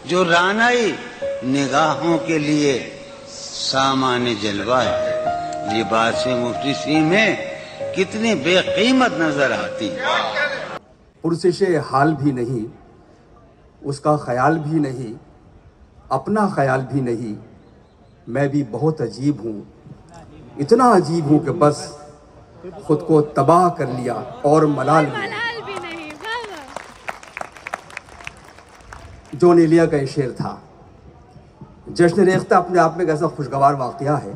जो रानाई निगाहों के लिए सामान जलवा है। लिबास मुफलिसी में कितनी बेकीमत नजर आती है। पुरसिश हाल भी नहीं, उसका ख्याल भी नहीं, अपना ख्याल भी नहीं, मैं भी बहुत अजीब हूँ, इतना अजीब हूँ कि बस खुद को तबाह कर लिया और मलाल भी नहीं। जॉन एलिया का ये शेर था। जश्न रेख्ता अपने आप में एक ऐसा खुशगवार वाक़या है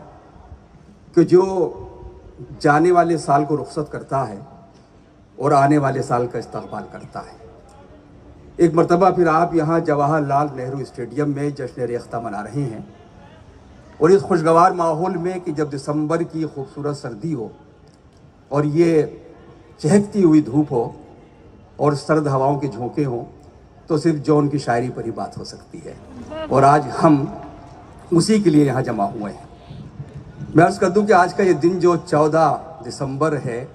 कि जो जाने वाले साल को रुखसत करता है और आने वाले साल का इस्तकबाल करता है। एक मरतबा फिर आप यहाँ जवाहरलाल नेहरू स्टेडियम में जश्न रेख्ता मना रहे हैं और इस खुशगवार माहौल में कि जब दिसंबर की खूबसूरत सर्दी हो और ये चहकती हुई धूप हो और सर्द हवाओं के झोंके हों, तो सिर्फ जॉन की शायरी पर ही बात हो सकती है। और आज हम उसी के लिए यहाँ जमा हुए हैं। मैं अर्ज़ कर दूँ कि आज का ये दिन जो 14 दिसंबर है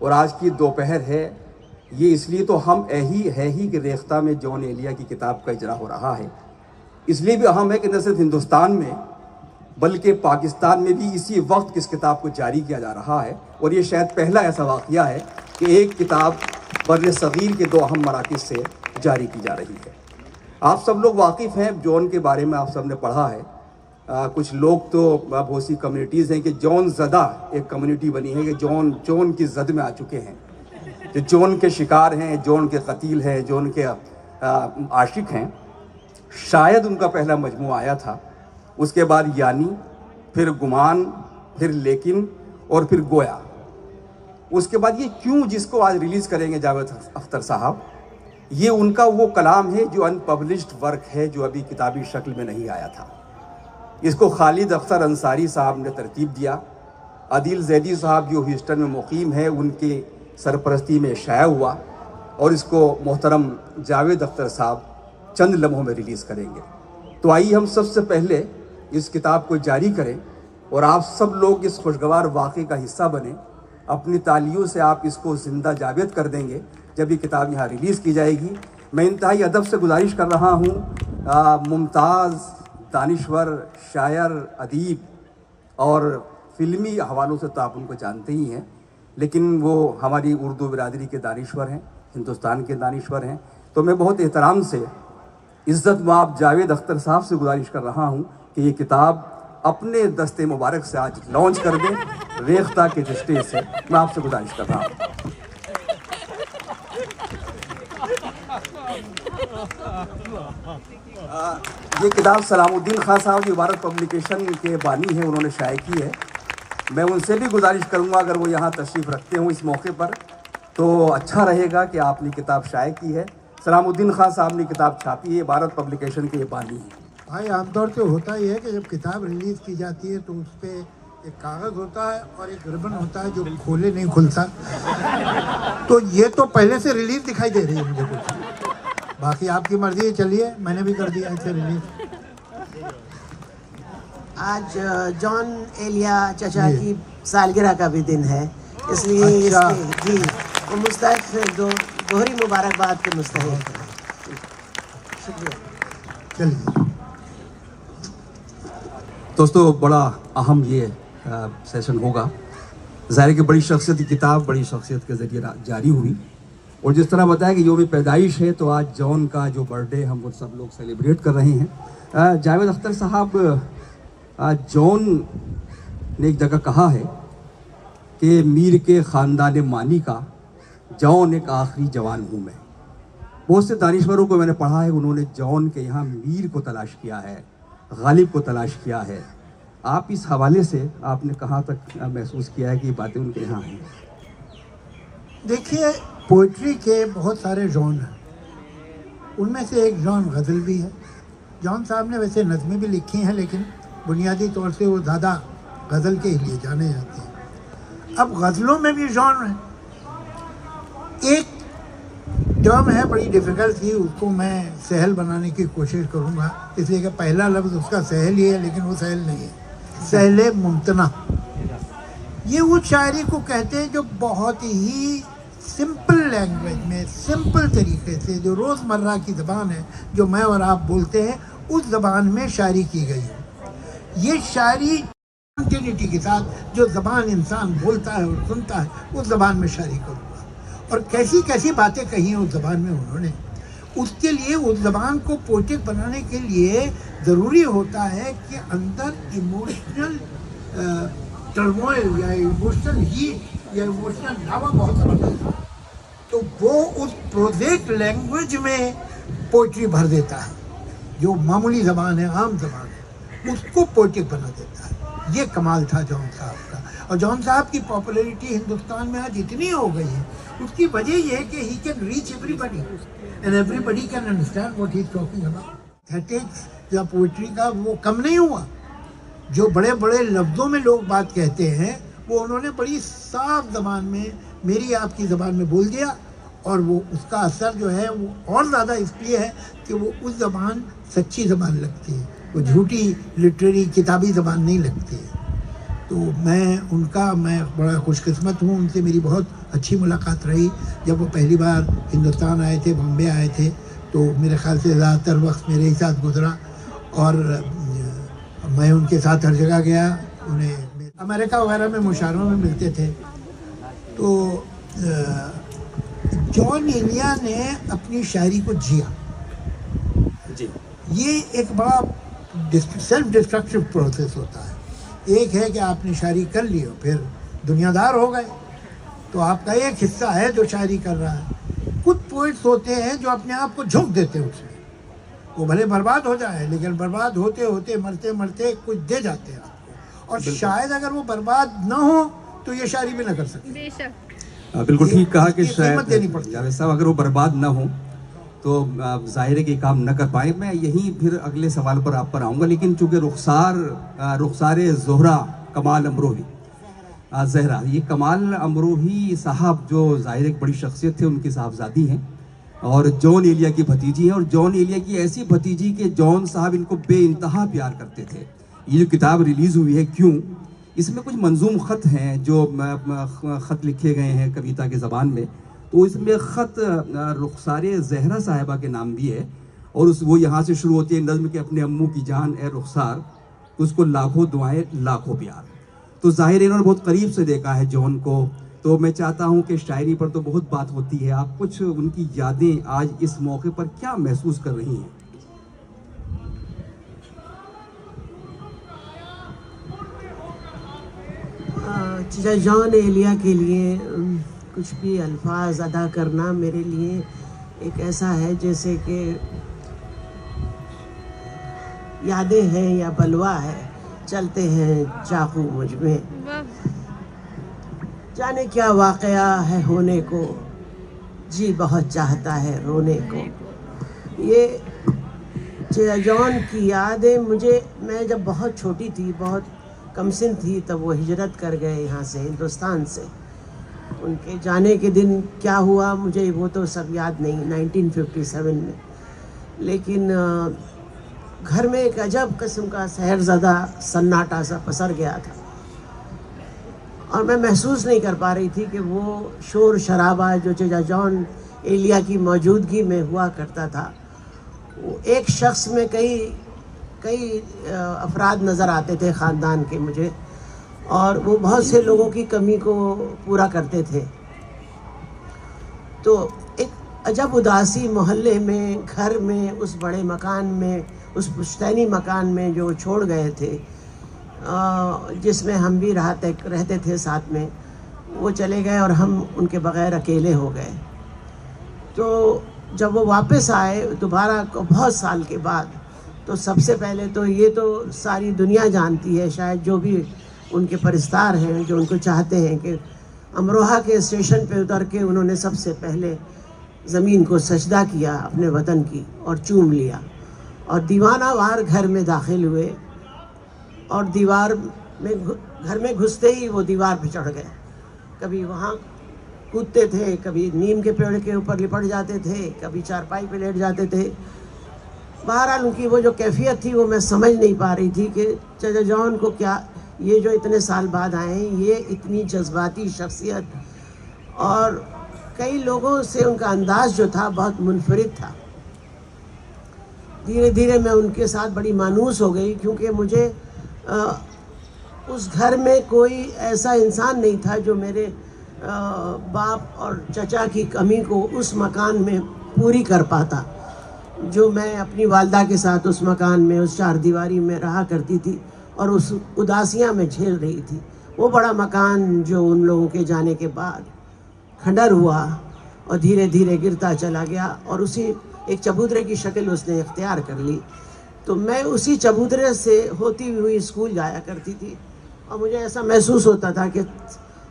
और आज की दोपहर है, ये इसलिए तो हम है ही कि रेख्ता में जॉन एलिया की किताब का इजरा हो रहा है। इसलिए भी अहम है कि न सिर्फ हिंदुस्तान में बल्कि पाकिस्तान में भी इसी वक्त इस किताब को जारी किया जा रहा है। और ये शायद पहला ऐसा वाक़या है कि एक किताब बर्र सग़ीर के 2 अहम मराकिज़ से जारी की जा रही है। आप सब लोग वाकिफ़ हैं जॉन के बारे में, आप सब ने पढ़ा है। कुछ लोग तो बहुत सी कम्युनिटीज़ हैं कि जॉन ज़दा एक कम्युनिटी बनी है कि जॉन की ज़द में आ चुके हैं, जो जॉन के शिकार हैं, जॉन के कतील हैं, जॉन के आशिक हैं। शायद उनका पहला मजमू आया था, उसके बाद यानी, फिर गुमान, फिर लेकिन और फिर गोया। उसके बाद ये क्यों, जिसको आज रिलीज़ करेंगे जावेद अख्तर साहब, ये उनका वो कलाम है जो अनपब्लिश्ड वर्क है, जो अभी किताबी शक्ल में नहीं आया था। इसको खालिद अख्तर अंसारी साहब ने तरतीब दिया। आदिल जैदी साहब जो ह्यूस्टन में मुकीम है, उनके सरपरस्ती में शाया हुआ और इसको मोहतरम जावेद अख्तर साहब चंद लम्हों में रिलीज़ करेंगे। तो आइए हम सबसे पहले इस किताब को जारी करें और आप सब लोग इस खुशगवार वाक़े का हिस्सा बने। अपनी तालियों से आप इसको ज़िंदा जावेद कर देंगे जब ये किताब यहाँ रिलीज़ की जाएगी। मैं इंतहाई अदब से गुजारिश कर रहा हूँ मुमताज़, दानिश्वर, शायर, अदीब और फ़िल्मी हवालों से तो आप उनको जानते ही हैं, लेकिन वो हमारी उर्दू बिरादरी के दानिश्वर हैं, हिंदुस्तान के दानिश्वर हैं। तो मैं बहुत एहतराम से इज़्ज़त माब जावेद अख्तर साहब से गुजारिश कर रहा हूँ कि ये किताब अपने दस्ते मुबारक से आज लॉन्च कर दें रेख्ता के स्टेज से। मैं आपसे गुजारिश कर रहा हूँ। ये किताब सलामुद्दीन खान साहब जो भारत पब्लिकेशन के बानी हैं, उन्होंने शाये की है। मैं उनसे भी गुजारिश करूँगा अगर वो यहाँ तशरीफ़ रखते हों इस मौके पर, तो अच्छा रहेगा कि आपने किताब शाये की है। सलामुद्दीन खान साहब ने किताब छापी है, भारत पब्लिकेशन के ये बानी है। भाई आमतौर से होता ही है कि जब किताब रिलीज़ की जाती है तो उस पर एक कागज़ होता है और एक रिबन होता है जो खोले नहीं खुलता। तो ये तो पहले से रिलीज़ दिखाई दे रही है मुझे कुछ। बाकी आपकी मर्ज़ी है, चलिए मैंने भी कर दिया इसे रिलीज़। आज जॉन एलिया चचा की सालगिरह का भी दिन है, इसलिए अच्छा। जी वो मुस्तहिक दोहरी मुबारकबाद के मुस्तहिक हैं। शुक्रिया। चलिए दोस्तों, बड़ा अहम ये सेशन होगा। ज़ाहिर कि बड़ी शख्सियत की किताब बड़ी शख्सियत के ज़रिए जारी हुई और जिस तरह बताया कि योम पैदाइश है, तो आज जॉन का जो बर्थडे हम वो सब लोग सेलिब्रेट कर रहे हैं। जावेद अख्तर साहब, जॉन ने एक जगह कहा है कि मीर के ख़ानदान मानी का जॉन एक आखिरी जवान हूँ मैं। बहुत से दानिश्वरों को मैंने पढ़ा है, उन्होंने जॉन के यहाँ मीर को तलाश किया है, गालिब को तलाश किया है। आप इस हवाले से आपने कहाँ तक महसूस किया है कि ये बातें उनके यहाँ हैं? देखिए, पोइट्री के बहुत सारे जॉन हैं, उनमें से एक जॉन गज़ल भी है। जॉन साहब ने वैसे नज़में भी लिखी हैं, लेकिन बुनियादी तौर से वो ज़्यादा गज़ल के लिए जाने जाते हैं। अब गज़लों में भी जॉन है। एक टर्म है बड़ी डिफ़िकल्ट थी, उसको मैं सहल बनाने की कोशिश करूँगा, इसलिए कि पहला लफ्ज़ उसका सहल ही है, लेकिन वो सहल नहीं है। सहले मुमतना, ये उस शायरी को कहते हैं जो बहुत ही सिंपल लैंग्वेज में, सिंपल तरीके से, जो रोज़मर्रा की ज़बान है, जो मैं और आप बोलते हैं, उस ज़बान में शायरी की गई है। ये शायरी कंटिन्यूटी के साथ जो ज़बान इंसान बोलता है और सुनता है, उस ज़बान में शायरी करूँगा। और कैसी कैसी बातें कही हैं उस ज़बान में उन्होंने। उसके लिए, उस ज़बान को पोएटिक बनाने के लिए ज़रूरी होता है कि अंदर इमोशनल टर्मोइल या इमोशनल हीट या इमोशनल लावा बहुत ज़बरदस्त है। तो वो उस प्रोजेक्ट लैंग्वेज में पोइट्री भर देता है। जो मामूली ज़बान है, आम ज़बान है, उसको पोइटिक बना देता है। ये कमाल था जॉन साहब का। और जॉन साहब की पॉपुलैरिटी हिंदुस्तान में आज इतनी हो गई है, उसकी वजह ये है कि he can reach everybody and everybody can understand what he is talking about. Aesthetics या पोइट्री का वो कम नहीं हुआ। जो बड़े बड़े लफ्ज़ों में लोग बात कहते हैं, वो उन्होंने बड़ी साफ ज़बान में, मेरी आपकी ज़बान में बोल दिया। और वो उसका असर जो है वो और ज़्यादा इसलिए है कि वो उस ज़बान सच्ची ज़बान लगती है, वो झूठी लिटरेरी किताबी ज़बान नहीं लगती है। तो मैं बड़ा खुशकिस्मत हूँ, उनसे मेरी बहुत अच्छी मुलाकात रही। जब वो पहली बार हिंदुस्तान आए थे, बॉम्बे आए थे, तो मेरे ख्याल से ज़्यादातर वक्त मेरे ही साथ गुजरा। और मैं उनके साथ हर जगह गया, उन्हें अमेरिका वगैरह में मुशायरों में मिलते थे। तो जॉन एलिया ने अपनी शायरी को जिया जी। ये एक बड़ा सेल्फ डिस्ट्रक्टिव प्रोसेस होता है। एक है कि आपने शायरी कर ली और फिर दुनियादार हो गए, तो आपका एक हिस्सा है जो शायरी कर रहा है। कुछ पोइट्स होते हैं जो अपने आप को झोंक देते हैं उसमें, वो भले बर्बाद हो जाए, लेकिन बर्बाद होते होते, मरते मरते कुछ दे जाते हैं आपको। और शायद अगर वो बर्बाद ना हो तो ये शायरी भी ना कर सकते। बेशक, बिल्कुल ठीक कहा कि शायद जावेद साहब अगर वो बर्बाद ना हो तो ज़ाहिर है कि काम न कर पाए। मैं यहीं फिर अगले सवाल पर आप पर आऊँगा, लेकिन चूँकि रुखसार ज़ोहरा कमाल अमरोही ज़हरा, ये कमाल अमरोही साहब जो ज़ाहिर एक बड़ी शख्सियत थे, उनकी साहबजादी हैं और जॉन एलिया की भतीजी हैं। और जॉन एलिया की ऐसी भतीजी कि जॉन साहब इनको बेइंतहा प्यार करते थे। ये जो किताब रिलीज़ हुई है क्यों, इसमें कुछ मंजूम ख़त हैं जो ख़त लिखे गए हैं कविता के ज़बान में। तो इसमें ख़त रुखसार ज़हरा साहिबा के नाम भी है और वो यहाँ से शुरू होती है नज़्म के अपने अम्मू की जान ए रुखसार, तो उसको लाखों दुआएं लाखों प्यार। तो ज़ाहिर इन्होंने बहुत करीब से देखा है जॉन को। तो मैं चाहता हूँ कि शायरी पर तो बहुत बात होती है, आप कुछ उनकी यादें आज इस मौके पर क्या महसूस कर रही हैं? जॉन एलिया के लिए कुछ भी अल्फाज अदा करना मेरे लिए एक ऐसा है जैसे कि यादें हैं या बलवा है, चलते हैं चाकू मुझ में, जाने क्या वाक़या है होने को, जी बहुत चाहता है रोने को। ये जॉन की यादें मुझे, मैं जब बहुत छोटी थी, बहुत कमसिन थी, तब वो हिजरत कर गए यहाँ से, हिंदुस्तान से। उनके जाने के दिन क्या हुआ मुझे वो तो सब याद नहीं, 1957 में। लेकिन घर में एक अजब किस्म का सहरज़दा सन्नाटा सा पसर गया था और मैं महसूस नहीं कर पा रही थी कि वो शोर शराबा जो चीज़ जॉन एलिया की मौजूदगी में हुआ करता था, वो एक शख्स में कई अफराद नज़र आते थे ख़ानदान के मुझे, और वो बहुत से लोगों की कमी को पूरा करते थे। तो एक अजब उदासी मोहल्ले में, घर में, उस बड़े मकान में, उस पुश्तैनी मकान में जो छोड़ गए थे, जिसमें हम भी रहते थे साथ में, वो चले गए और हम उनके बग़ैर अकेले हो गए। तो जब वो वापस आए दोबारा बहुत साल के बाद, तो सबसे पहले तो ये तो सारी दुनिया जानती है, शायद जो भी उनके परिस्तार हैं जो उनको चाहते हैं, कि अमरोहा के स्टेशन पे उतर के उन्होंने सबसे पहले ज़मीन को सजदा किया अपने वतन की और चूम लिया, और दीवाना वार घर में दाखिल हुए और घर में घुसते ही वो दीवार पे चढ़ गए। कभी वहाँ कूदते थे, कभी नीम के पेड़ के ऊपर लिपट जाते थे, कभी चारपाई पे लेट जाते थे। बहरहाल उनकी वो जो कैफियत थी वो मैं समझ नहीं पा रही थी कि चाचा जॉन को क्या, ये जो इतने साल बाद आए हैं, ये इतनी जज्बाती शख्सियत और کئی لوگوں سے ان کا انداز جو تھا بہت منفرد تھا. دھیرے دھیرے میں ان کے ساتھ بڑی مانوس ہو گئی، کیونکہ مجھے اس گھر میں کوئی ایسا انسان نہیں تھا جو میرے باپ اور چچا کی کمی کو اس مکان میں پوری کر پاتا جو میں اپنی والدہ کے ساتھ اس مکان میں، اس چار دیواری میں رہا کرتی تھی اور اس اداسیاں میں جھیل رہی تھی. وہ بڑا مکان جو ان لوگوں کے جانے کے بعد کھنڈر ہوا اور دھیرے دھیرے گرتا چلا گیا، اور اسی ایک چبوترے کی شکل اس نے اختیار کر لی. تو میں اسی چبوترے سے ہوتی ہوئی اسکول جایا کرتی تھی، اور مجھے ایسا محسوس ہوتا تھا کہ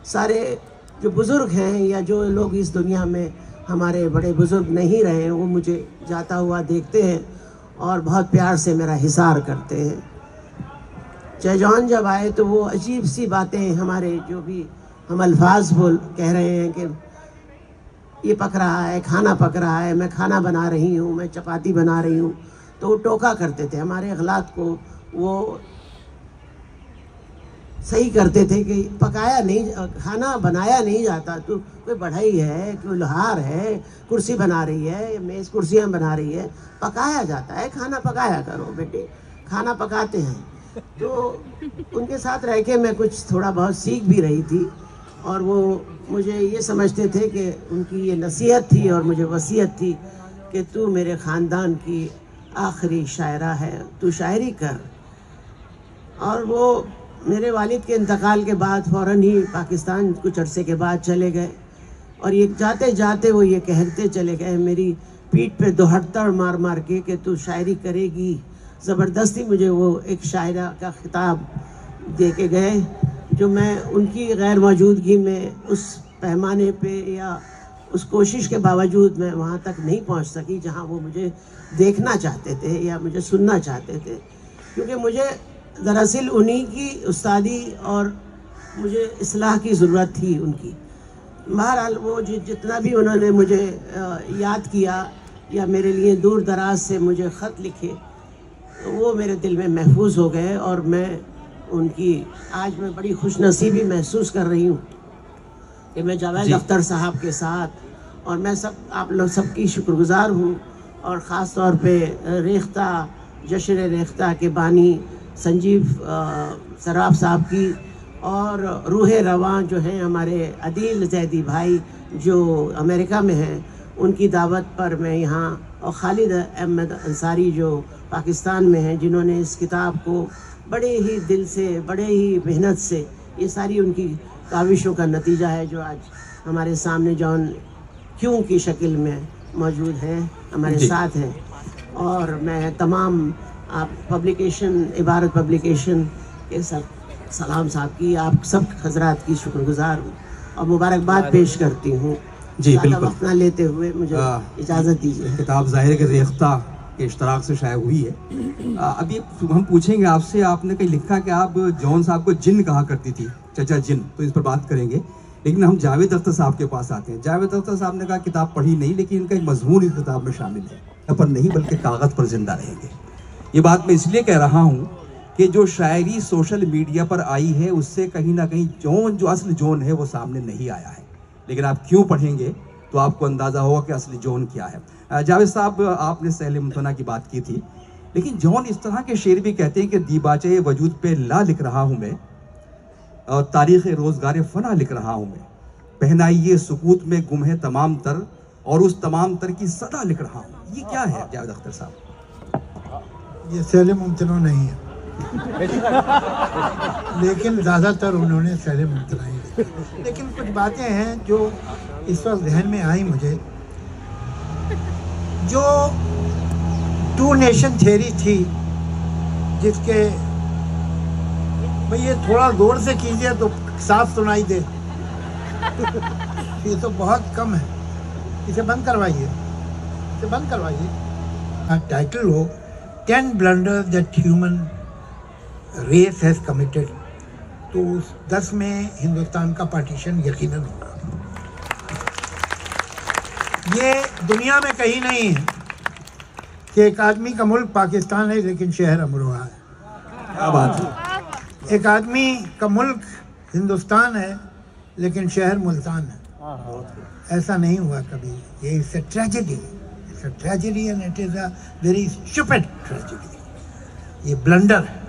سارے جو بزرگ ہیں یا جو لوگ اس دنیا میں ہمارے بڑے بزرگ نہیں رہے، وہ مجھے جاتا ہوا دیکھتے ہیں اور بہت پیار سے میرا حصار کرتے ہیں. چچا جان جب آئے تو وہ عجیب سی باتیں، ہمارے جو بھی ہم الفاظ کہہ رہے ہیں کہ یہ پک رہا ہے، کھانا پک رہا ہے، میں کھانا بنا رہی ہوں، میں چپاتی بنا رہی ہوں، تو وہ ٹوکا کرتے تھے ہمارے اخلاق کو. وہ صحیح کرتے تھے کہ پکایا نہیں، کھانا بنایا نہیں جاتا، تو کوئی بڑھئی ہے، کوئی لوہار ہے، کرسی بنا رہی ہے، میز کرسیاں بنا رہی ہے، پکایا جاتا ہے، کھانا پکایا کرو بیٹے، کھانا پکاتے ہیں. تو ان کے ساتھ رہ کے میں کچھ تھوڑا بہت سیکھ بھی رہی تھی، اور وہ مجھے یہ سمجھتے تھے کہ ان کی یہ نصیحت تھی اور مجھے وصیت تھی کہ تو میرے خاندان کی آخری شاعرہ ہے، تو شاعری کر. اور وہ میرے والد کے انتقال کے بعد فوراً ہی پاکستان کچھ عرصے کے بعد چلے گئے، اور یہ جاتے جاتے وہ یہ کہتے چلے گئے میری پیٹھ پہ دوہڑتڑ مار مار کے کہ تو شاعری کرے گی. زبردستی مجھے وہ ایک شاعرہ کا خطاب دے کے گئے جو میں ان کی غیر موجودگی میں اس پیمانے پہ یا اس کوشش کے باوجود میں وہاں تک نہیں پہنچ سکی جہاں وہ مجھے دیکھنا چاہتے تھے یا مجھے سننا چاہتے تھے، کیونکہ مجھے دراصل انہی کی استادی اور مجھے اصلاح کی ضرورت تھی ان کی. بہرحال وہ جتنا بھی انہوں نے مجھے یاد کیا یا میرے لیے دور دراز سے مجھے خط لکھے، وہ میرے دل میں محفوظ ہو گئے، اور میں ان کی آج میں بڑی خوش نصیبی محسوس کر رہی ہوں کہ میں جاوید اختر صاحب کے ساتھ، اور میں آپ لوگ سب کی شکر گزار ہوں، اور خاص طور پہ ریختہ، جشن ریختہ کے بانی سنجیو سراف صاحب کی، اور روح رواں جو ہیں ہمارے عدیل زیدی بھائی جو امریکہ میں ہیں، ان کی دعوت پر میں یہاں، اور خالد احمد انصاری جو پاکستان میں ہیں، جنہوں نے اس کتاب کو بڑے ہی دل سے، بڑے ہی محنت سے، یہ ساری ان کی کاوشوں کا نتیجہ ہے جو آج ہمارے سامنے جان کیوں کی شکل میں موجود ہیں، ہمارے ساتھ ہیں. اور میں تمام آپ پبلیکیشن، عبارت پبلیکیشن کے سلام صاحب کی، آپ سب حضرات کی شکر گزار ہوں اور مبارکباد پیش کرتی ہوں. جی بالکل، وقت نہ لیتے ہوئے مجھے اجازت دیجیے. کتاب ظاہر کے ریختہ کے اشتراک سے شائع ہوئی ہے. ابھی ہم پوچھیں گے آپ سے، آپ نے کہیں لکھا کہ آپ جون صاحب کو جن کہا کرتی تھی، چچا جن، تو اس پر بات کریں گے. لیکن ہم جاوید اختر صاحب کے پاس آتے ہیں. جاوید اختر صاحب نے کہا کتاب پڑھی نہیں، لیکن ان کا ایک مضمون اس کتاب میں شامل ہے، پر نہیں بلکہ کاغذ پر زندہ رہیں گے. یہ بات میں اس لیے کہہ رہا ہوں کہ جو شاعری سوشل میڈیا پر آئی ہے اس سے کہیں نہ کہیں جون، جو اصل جون ہے، وہ سامنے نہیں آیا ہے. لیکن آپ کیوں پڑھیں گے تو آپ کو اندازہ ہوگا کہ اصلی جون کیا ہے. جاوید صاحب، آپ نے سہل ممتنع کی بات کی تھی، لیکن جون اس طرح کے شعر بھی کہتے ہیں کہ دیباچے وجود پہ لا لکھ رہا ہوں میں، اور تاریخ روزگار فنا لکھ رہا ہوں میں، پہنائیے سکوت میں گم ہے تمام تر، اور اس تمام تر کی صدا لکھ رہا ہوں. یہ کیا ہے جاوید اختر صاحب؟ یہ سہل ممتنع نہیں ہے، لیکن زیادہ تر انہوں نے سہل ممتنع ہی لکھی. لیکن کچھ باتیں ہیں جو اس وقت ذہن میں آئی مجھے. جو ٹو نیشن تھیوری تھی، جس کے بھئی یہ تھوڑا زور سے کیجئے تو صاف سنائی دے، یہ تو بہت کم ہے، اسے بند کروائیے، اسے بند کروائیے. Title who 10 blunders that human race has committed، تو اس 10 میں ہندوستان کا پارٹیشن یقیناً ہوگا. یہ دنیا میں کہیں نہیں ہے کہ ایک آدمی کا ملک پاکستان ہے لیکن شہر امروہہ ہے. کیا بات ہے. ایک آدمی کا ملک ہندوستان ہے لیکن شہر ملتان ہے. ऐसा नहीं हुआ कभी. ये it's a tragedy, it's a tragedy and it is a very stupid tragedy. ये ब्लंडर है.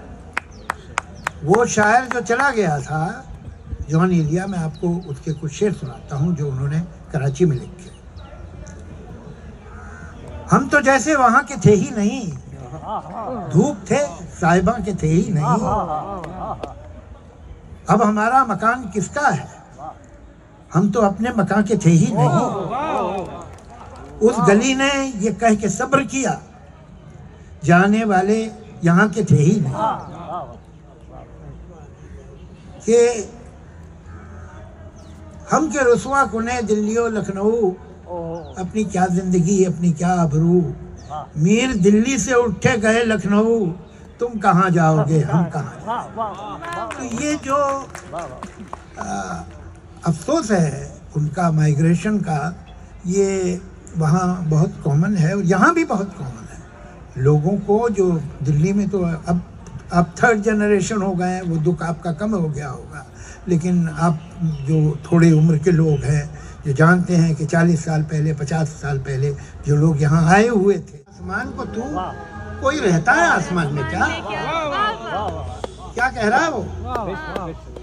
वो शायर जो चला गया था जॉन इलिया, मैं आपको उसके कुछ शेर सुनाता हूँ जो उन्होंने कराची में लिखे. हम तो जैसे वहाँ के थे ही नहीं, धूप थे साहिबा के थे ही नहीं. अब हमारा मकान किसका है, हम तो अपने मकान के थे ही नहीं. उस गली ने ये कह के सब्र किया, जाने वाले यहाँ के थे ही नहीं. कि हम के रुसवा कुने दिल्ली और लखनऊ, अपनी क्या जिंदगी अपनी क्या आबरू. मीर दिल्ली से उठे गए लखनऊ, तुम कहाँ जाओगे हम कहाँ जाओगे. तो ये जो अफसोस है उनका माइग्रेशन का, ये वहाँ बहुत कॉमन है और यहाँ भी बहुत कॉमन है. लोगों को जो दिल्ली में तो अब थर्ड जनरेशन हो गए हैं, वो दुख आपका कम हो गया होगा. लेकिन आप जो थोड़े उम्र के लोग हैं जो जानते हैं कि 40 साल पहले 50 साल पहले जो लोग यहाँ आए हुए थे. आसमान को तू, कोई रहता है आसमान में क्या, क्या कह रहा है वो.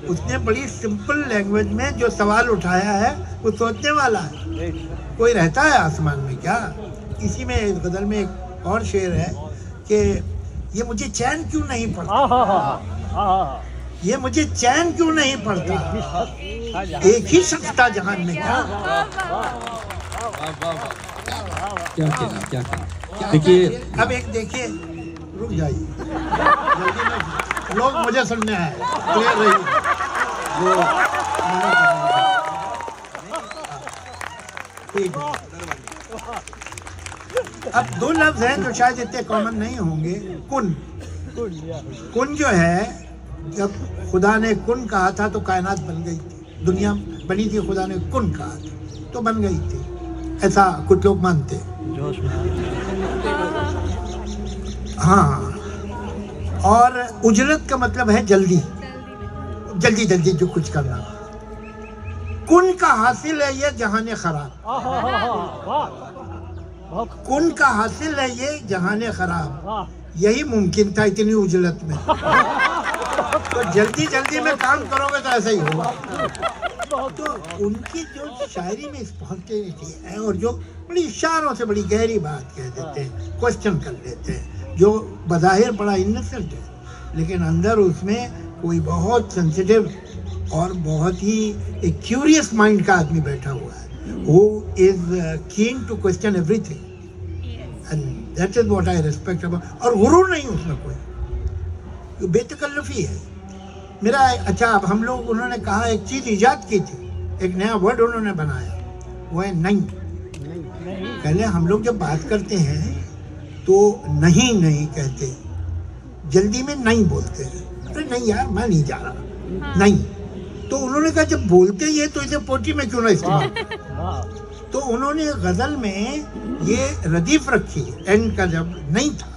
उसने बड़ी सिंपल लैंग्वेज में जो सवाल उठाया है वो सोचने वाला है. कोई रहता है आसमान में क्या. इसी में इस गज़ल में एक और शेर है कि ये मुझे चैन क्यों नहीं पड़ता, ये मुझे चैन क्यों नहीं पड़ता, एक ही शख्स था जहान में क्या. क्या देखिए. अब एक देखिए, रुक जाइए जल्दी में, लोग मुझे सुनने आए, क्लियर रहिए. वो ठीक है. अब दो लफ्ज हैं जो शायद इतने कॉमन नहीं होंगे. कुन जो है, जब खुदा ने कुन कहा था तो कायनात बन गई थी, दुनिया बनी थी. खुदा ने कुन कहा था तो बन गई थी, ऐसा कुछ लोग मानते. हाँ, और उजरत का मतलब है जल्दी जल्दी जल्दी जो कुछ करना. कुन का हासिल है ये जहाने खराब, कुन का हासिल है ये जहाने खराब. यही मुमकिन था इतनी उजलत में. तो जल्दी जल्दी में काम करोगे तो ऐसा ही होगा. तो उनकी जो शायरी में स्पॉन्टेनिटी है और जो बड़ी इशारों से बड़ी गहरी बात कह देते हैं, क्वेश्चन कर लेते हैं, जो बज़ाहिर बड़ा इनोसेंट है लेकिन अंदर उसमें कोई बहुत सेंसिटिव और बहुत ही एक क्यूरियस माइंड का आदमी बैठा हुआ है. who is keen to question everything, and that is what I respect about. और गुरूर नहीं उसमें कोई, बेतकल्लुफी है मेरा. अच्छा, अब हम लोग, उन्होंने कहा एक चीज़ इजाद की थी, एक नया वर्ड उन्होंने बनाया, वो है नहीं. पहले हम लोग जब बात करते हैं तो नहीं नहीं कहते, जल्दी में नहीं बोलते हैं. अरे नहीं यार, मैं नहीं जा रहा, नहीं. तो उन्होंने कहा जब बोलते ही है तो इसे पोट्री में क्यों ना इस्तेमाल. तो उन्होंने गजल में ये रदीफ रखी, एंड का जब नहीं था.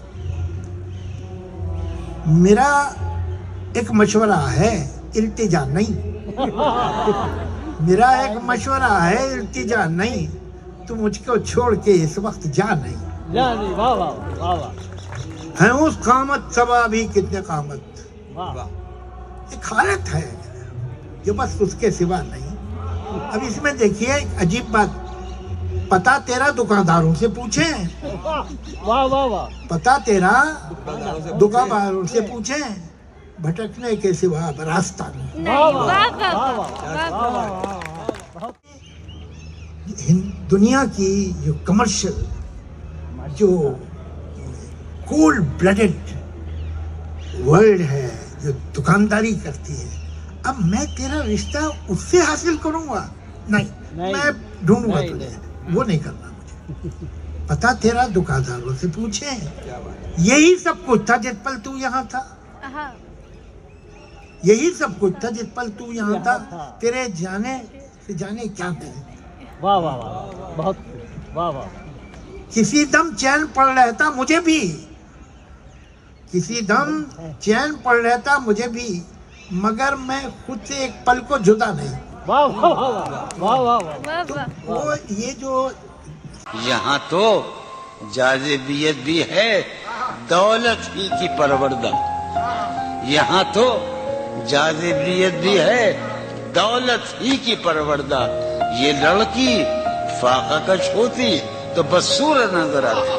मेरा एक मशवरा है, इल्तिजा नहीं. मेरा एक मशवरा है, इल्तिजा नहीं. तू मुझको छोड़ के इस वक्त जा नहीं. है उस कामत सवा भी कितने कामत. एक हालत है जो बस उसके सिवा नहीं. अब इसमें देखिए अजीब बात, पता तेरा दुकानदारों से पूछे, पता तेरा दुकानदारों से पूछे, भटकने के सिवा अब रास्ता नहीं. दुनिया की जो कमर्शियल, जो कोल्ड ब्लडेड वर्ल्ड है, जो दुकानदारी करती है, अब मैं तेरा रिश्ता उससे हासिल करूंगा? नहीं, मैं ढूंढूंगा तुझे, वो नहीं करना मुझे. पता तेरा दुकानदारों से पूछे, यही सब कुछ था जिस पल तू यहाँ था, यही सब कुछ था जिस पल तू यहाँ था. तेरे जाने से जाने क्या थे. वाह वाह वाह, बहुत वाह वाह. किसी दम चैन पड़ रहता मुझे भी, किसी दम चैन पड़ रहता मुझे भी, मगर मैं खुद से एक पल को जुदा नहीं. वाह वाह वाह वाह वाह वाह तो वो ये जो यहाँ तो जाज़िबियत भी है, दौलत ही की परवरदा। यहाँ तो जाज़िबियत भी है, दौलत ही की परवरदा। ये लड़की फाका कश होती तो बदसूरत नजर आती।